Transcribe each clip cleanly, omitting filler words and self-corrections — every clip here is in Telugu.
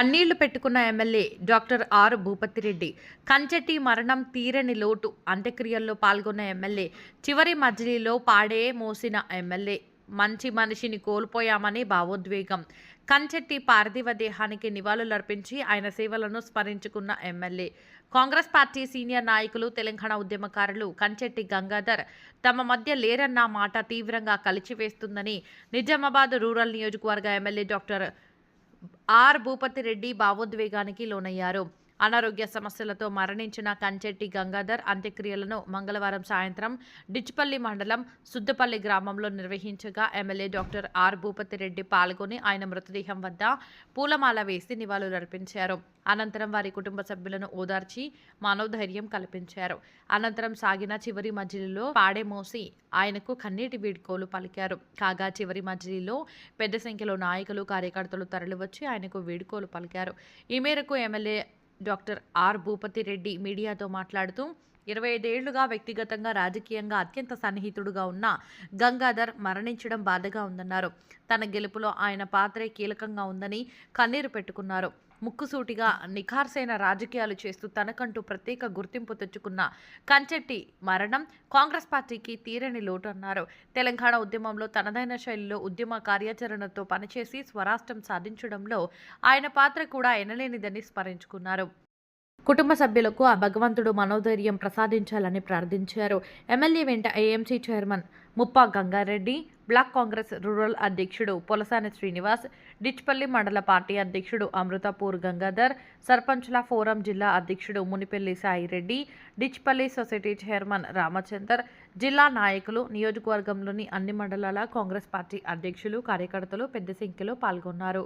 కన్నీళ్లు పెట్టుకున్న MLA doctor R Bhupathireddy. Kanchetti మరణం తీరని లోటు. అంత్యక్రియల్లో పాల్గొన్న ఎమ్మెల్యే. చివరి మజిలీలో పాడే మోసిన ఎమ్మెల్యే. మంచి మనిషిని కోల్పోయామని భావోద్వేగం. కంచెట్టి పార్థివ దేహానికి నివాళులర్పించి ఆయన సేవలను స్మరించుకున్న ఎమ్మెల్యే. కాంగ్రెస్ పార్టీ సీనియర్ నాయకులు, తెలంగాణ ఉద్యమకారులు కంచెట్టి గంగాధర్ తమ మధ్య లేరన్న మాట తీవ్రంగా కలిచివేస్తుందని నిజామాబాద్ రూరల్ నియోజకవర్గ ఎమ్మెల్యే డాక్టర్ ఆర్ భూపతిరెడ్డి భావోద్వేగానికి లోనయ్యారు. అనారోగ్య సమస్యలతో మరణించిన కంచెట్టి గంగాధర్ అంత్యక్రియలను మంగళవారం సాయంత్రం డిచ్పల్లి మండలం సుద్దపల్లి గ్రామంలో నిర్వహించగా ఎమ్మెల్యే డాక్టర్ ఆర్ భూపతిరెడ్డి పాల్గొని ఆయన మృతదేహం వద్ద పూలమాల వేసి నివాళులర్పించారు. అనంతరం వారి కుటుంబ సభ్యులను ఓదార్చి మనోధైర్యం కల్పించారు. అనంతరం సాగిన చివరి మజిలీలో పాడే మోసి ఆయనకు కన్నీటి వీడ్కోలు పలికారు. కాగా చివరి మజిలీలో పెద్ద సంఖ్యలో నాయకులు, కార్యకర్తలు తరలివచ్చి ఆయనకు వీడ్కోలు పలికారు. ఈ మేరకు ఎమ్మెల్యే డాక్టర్ ఆర్ భూపతిరెడ్డి మీడియాతో మాట్లాడుతూ 25 ఏళ్లుగా వ్యక్తిగతంగా, రాజకీయంగా అత్యంత సన్నిహితుడుగా ఉన్న గంగాధర్ మరణించడం బాధగా ఉందన్నారు. తన గెలుపులో ఆయన పాత్రే కీలకంగా ఉందని కన్నీరు పెట్టుకున్నారు. ముక్కుసూటిగా నిఖార్సైన రాజకీయాలు చేస్తూ తనకంటూ ప్రత్యేక గుర్తింపు తెచ్చుకున్న కంచెట్టి మరణం కాంగ్రెస్ పార్టీకి తీరని లోటు అన్నారు. తెలంగాణ ఉద్యమంలో తనదైన శైలిలో ఉద్యమ కార్యాచరణతో పనిచేసి స్వరాష్ట్రం సాధించడంలో ఆయన పాత్ర కూడా ఎనలేనిదని స్మరించుకున్నారు. కుటుంబ సభ్యులకు ఆ భగవంతుడు మనోధైర్యం ప్రసాదించాలని ప్రార్థించారు. ఎమ్మెల్యే వెంట AMC chairman Muppa Gangareddy, block Congress rural అధ్యక్షుడు పొలసాని శ్రీనివాస్, డిచ్పల్లి మండల పార్టీ అధ్యక్షుడు అమృతపూర్ గంగాధర్, సర్పంచ్ల ఫోరం జిల్లా అధ్యక్షుడు మునిపెల్లి సాయిరెడ్డి, డిచ్పల్లి సొసైటీ చైర్మన్ రామచందర్, జిల్లా నాయకులు, నియోజకవర్గంలోని అన్ని మండలాల కాంగ్రెస్ పార్టీ అధ్యక్షులు, కార్యకర్తలు పెద్ద సంఖ్యలో పాల్గొన్నారు.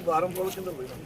వారం రోజుల కింద పోయినా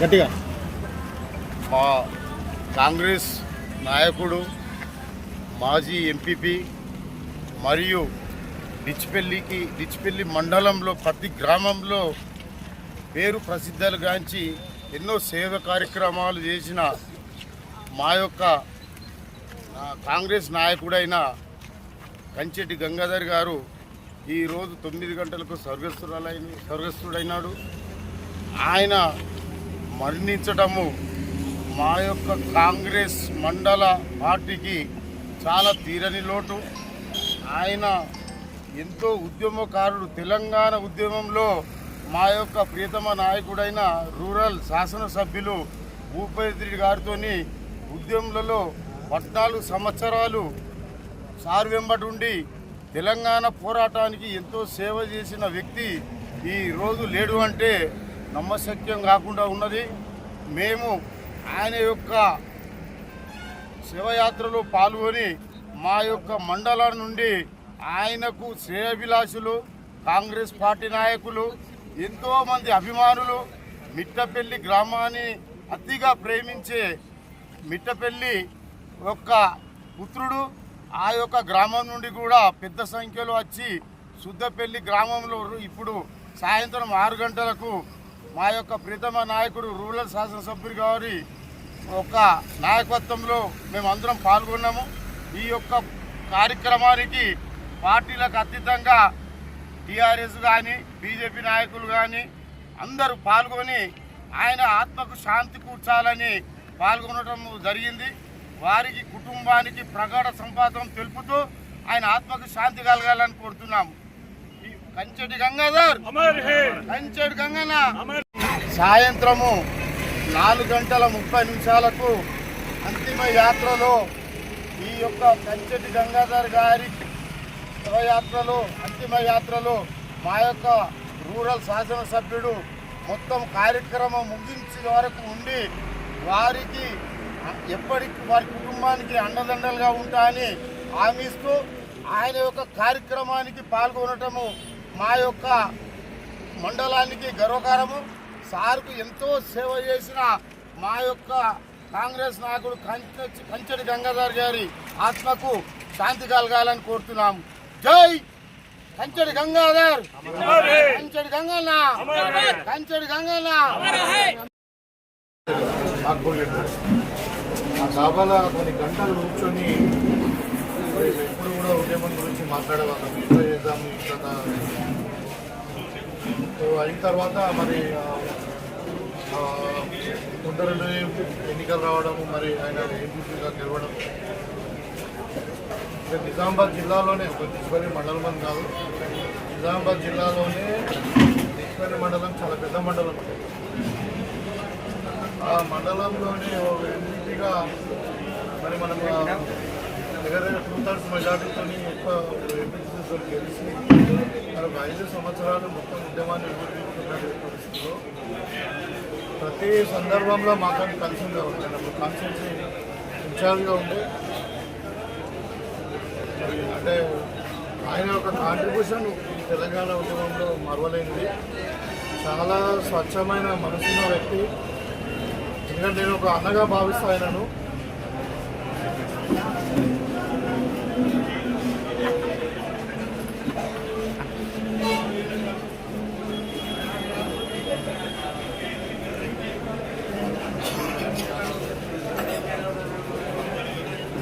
గట్టిగా. మా కాంగ్రెస్ నాయకుడు మాజీ ఎంపీపీ మరియు డిచ్పల్లి మండలంలో ప్రతి గ్రామంలో పేరు ప్రసిద్ధాలుగాంచి ఎన్నో సేవ కార్యక్రమాలు చేసిన మా యొక్క కాంగ్రెస్ నాయకుడైన కంచెటి గంగాధర్ గారు ఈరోజు 9 గంటలకు స్వర్గస్థుడైనాడు. ఆయన మరణించడము మా యొక్క కాంగ్రెస్ మండల పార్టీకి చాలా తీరని లోటు. ఆయన ఎంతో ఉద్యమకారుడు. తెలంగాణ ఉద్యమంలో మా యొక్క ప్రియతమ నాయకుడైన రూరల్ శాసనసభ్యులు భూపతి గారితో ఉద్యమంలో 14 సంవత్సరాలు సార్ వెంబడి ఉండి తెలంగాణ పోరాటానికి ఎంతో సేవ చేసిన వ్యక్తి ఈరోజు లేడు అంటే నమ్మశక్యం కాకుండా ఉన్నది. మేము ఆయన యొక్క శివయాత్రలో పాల్గొని మా యొక్క మండలం నుండి ఆయనకు శ్రేయభిలాషులు కాంగ్రెస్ పార్టీ నాయకులు ఎంతోమంది అభిమానులు మిట్టపల్లి గ్రామాన్ని అతిగా ప్రేమించే మిట్టపల్లి యొక్క పుత్రుడు ఆ యొక్క గ్రామం నుండి కూడా పెద్ద సంఖ్యలో వచ్చి సుద్దపల్లి గ్రామంలో ఇప్పుడు సాయంత్రం 6 గంటలకు మా యొక్క ప్రియతమ నాయకుడు రూరల్ శాసనసభ్యులు గారి ఒక నాయకత్వంలో మేమందరం పాల్గొన్నాము. ఈ యొక్క కార్యక్రమానికి పార్టీలకు అతీతంగా టీఆర్ఎస్ కానీ బీజేపీ నాయకులు కానీ అందరూ పాల్గొని ఆయన ఆత్మకు శాంతి కూర్చాలని పాల్గొనడం జరిగింది. వారికి కుటుంబానికి ప్రగాఢ సంపాదం తెలుపుతూ ఆయన ఆత్మకు శాంతి కలగాలని కోరుతున్నాము. కంచెటి గంగాధర్ కంచెటి గంగన్న సాయంత్రము 4:30 అంతిమ యాత్రలో ఈ యొక్క కంచెటి గంగాధర్ గారి శవయాత్రలో అంతిమ యాత్రలో మా యొక్క రూరల్ శాసనసభ్యుడు మొత్తం కార్యక్రమం ముగించే వరకు ఉండి వారికి ఎప్పటికీ వారి కుటుంబానికి అండదండలుగా ఉంటాయని హామీస్తూ ఆయన యొక్క కార్యక్రమానికి పాల్గొనటము మా యొక్క మండలానికి గర్వకారము. సార్కు ఎంతో సేవ చేసిన మా యొక్క కాంగ్రెస్ నాయకుడు కంచెటి గంగాధర్ గారి ఆత్మకు శాంతి కలగాలని కోరుతున్నాము. జై కంచెటి గంగాధర్, కంచెటి గంగన్న, కంచెటి గంగన్న. ఆ సభలో కొన్ని గంటలు కూర్చొని ఎప్పుడు కూడా ఉద్యమం గురించి మాట్లాడేవాళ్ళం. ఇట్లా చేద్దాము ఇట్లా అయిన తర్వాత మరి తొందరలో ఎన్నికలు రావడము, మరి ఆయన ఎంపీగా గెలవడం. నిజామాబాద్ జిల్లాలోనే ఒక డిచ్పల్లి మండలం అని కాదు, నిజామాబాద్ జిల్లాలోనే డిచ్పల్లి మండలం చాలా పెద్ద మండలం. ఆ మండలంలోనే ఎంపీగా మరి మనం దగ్గర 2/3 మెజార్టీతో ఎక్కువ ఎంపీతో గెలిచి మనకు 5 సంవత్సరాలు మొత్తం ఉద్యమాన్ని ఎదుర్కొంటున్న పరిస్థితుల్లో ప్రతి సందర్భంలో మాకు కలిసిందే ఉంటాను. కాన్స్టిట్యూన్సీ ఇన్ఛార్జ్గా ఉండే అంటే ఆయన యొక్క కాంట్రిబ్యూషన్ తెలంగాణ ఉద్యమంలో మరవలేనిది. చాలా స్వచ్ఛమైన మనసున్న వ్యక్తి. ఎందుకంటే నేను ఒక అన్నగా భావిస్తా ఆయనను.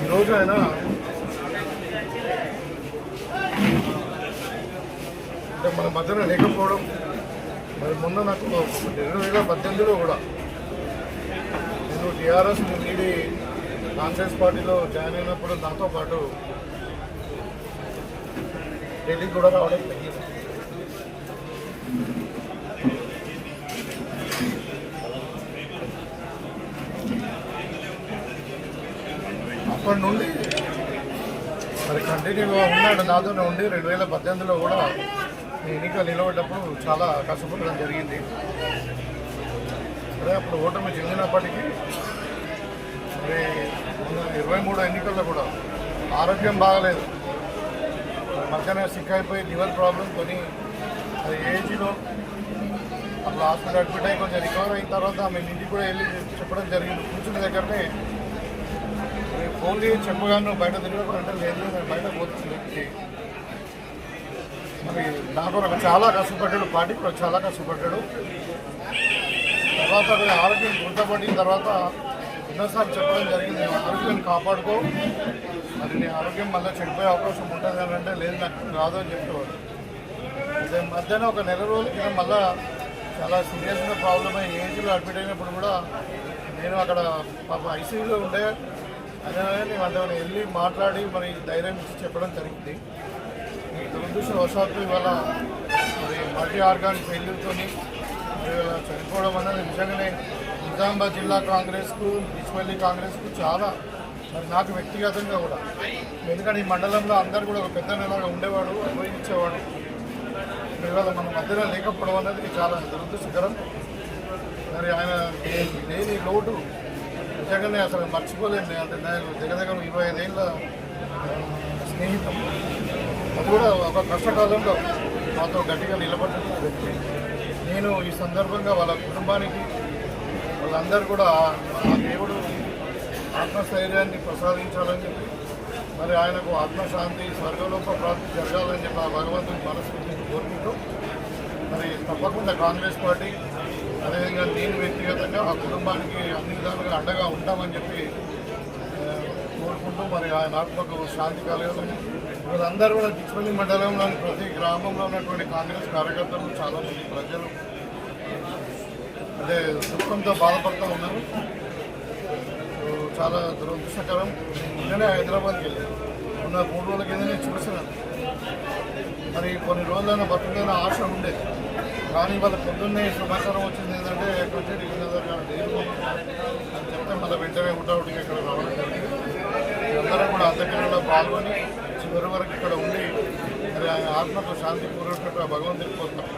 ఈరోజు ఆయన అంటే మన మధ్యన లేకపోవడం, మరి మొన్న నాకు 2018లో కూడా నేను టీఆర్ఎస్ వీడి కాంగ్రెస్ పార్టీలో జాయిన్ అయినప్పుడు నాతో పాటు ఢిల్లీకి కూడా రావడం జరిగింది. అప్పటి నుండి మరి కంటిన్యూగా ఉన్నాడు నాతోనే ఉండి 2018లో కూడా ఎన్నికలు నిలబడ్డప్పుడు చాలా కష్టపడడం జరిగింది. అదే అప్పుడు ఓటమి చెందినప్పటికీ మరి 23 ఎన్నికల్లో కూడా ఆరోగ్యం బాగలేదు, మధ్యన సిక్ అయిపోయి లివర్ ప్రాబ్లం కొని అది ఏజ్లో అట్లా హాస్పిటల్ అడ్మిట్ అయ్యి కొంచెం రికవర్ అయిన తర్వాత ఆమె ఇంటికి కూడా వెళ్ళి చెప్పడం జరిగింది. కూర్చున్న దగ్గరనే ఫోన్ చేసి చెప్పగాను బయట తిరగకుండా లేదు నేను బయట పోతుంది. మరి నాకు చాలా కష్టపడ్డాడు, పార్టీ కూడా చాలా కష్టపడ్డాడు. తర్వాత ఆరోగ్యం గుర్తపడిన తర్వాత ఎన్నోసార్లు చెప్పడం జరిగింది, ఆరోగ్యాన్ని కాపాడుకో, మరి నీ ఆరోగ్యం మళ్ళీ చెడిపోయే అవకాశం ఉంటుంది అని అంటే లేదు నాకు రాదు అని చెప్పేవాడు. అదే మధ్యాహ్నం ఒక నెల రోజుల కింద మళ్ళీ చాలా సీరియస్గా ప్రాబ్లమ్ అయ్యి ఏజ్లో అడ్మిట్ అయినప్పుడు కూడా నేను అక్కడ పాప ఐసీయూలో ఉండే అదే నేను అంటే వెళ్ళి మాట్లాడి మరి ధైర్యం ఇచ్చి చెప్పడం జరిగింది. ఈ దురదృష్టవశాత్తు ఇవాళ మరి మల్టీ ఆర్గాన్ ఫెయిల్యూర్తో ఇవాళ చనిపోవడం అనేది నిజంగానే నిజామాబాద్ జిల్లా కాంగ్రెస్కు, బిచ్పల్లి కాంగ్రెస్కు చాలా, మరి నాకు వ్యక్తిగతంగా కూడా, ఎందుకంటే ఈ మండలంలో అందరూ కూడా ఒక పెద్ద నెలగా ఉండేవాడు, అనుభవించేవాడు. ఇవాళ మన మధ్యలో లేకపోవడం అనేది చాలా దురదృష్టకరం. మరి ఆయన లేని లోటు నిజంగానే అసలు మర్చిపోలేండి. అంటే నేను దగ్గర 25 ఏళ్ళ స్నేహితం, అది కూడా ఒక కష్టకాలంలో మాతో గట్టిగా నిలబడిన వ్యక్తి. నేను ఈ సందర్భంగా వాళ్ళ కుటుంబానికి వాళ్ళందరూ కూడా ఆ దేవుడు ఆత్మస్థైర్యాన్ని ప్రసాదించాలని చెప్పి, మరి ఆయనకు ఆత్మశాంతి స్వర్గలోక ప్రాప్తి జరగాలని చెప్పి ఆ భగవంతుని మనస్ఫూర్తిని కోరుకుంటూ, మరి తప్పకుండా కాంగ్రెస్ పార్టీ అదేవిధంగా నేను వ్యక్తిగతంగా ఆ కుటుంబానికి అన్ని విధాలుగా అండగా ఉంటామని చెప్పి కోరుకుంటూ, మరి ఆయన ఆత్మకు శాంతి కలగాలని వీళ్ళందరూ కూడా బిచ్పల్లి మండలంలోని ప్రతి గ్రామంలో ఉన్నటువంటి కాంగ్రెస్ కార్యకర్తలు చాలామంది ప్రజలు అదే దుఃఖంతో బాధపడుతూ ఉన్నారు. చాలా దురదృష్టకరం. నిన్ననే హైదరాబాద్కి వెళ్ళాను, ఉన్న 3 రోజుల కిందనే చూసినాను. మరి కొన్ని రోజులైనా బతుకులైన ఆశ ఉండేది, కానీ వాళ్ళ పొద్దున్నే సమాచారం వచ్చింది ఏంటంటే కొంచెం లేదు అని చెప్తే మళ్ళీ వెంటనే ఉండవుడికి ఇక్కడ రావడం జరిగింది. అందరూ కూడా అంత్యక్రియలో పాల్గొని చివరి వరకు ఇక్కడ ఉండి మరి ఆయన ఆత్మకు శాంతి పూర్వక భగవంతుడికి కోరుతాం.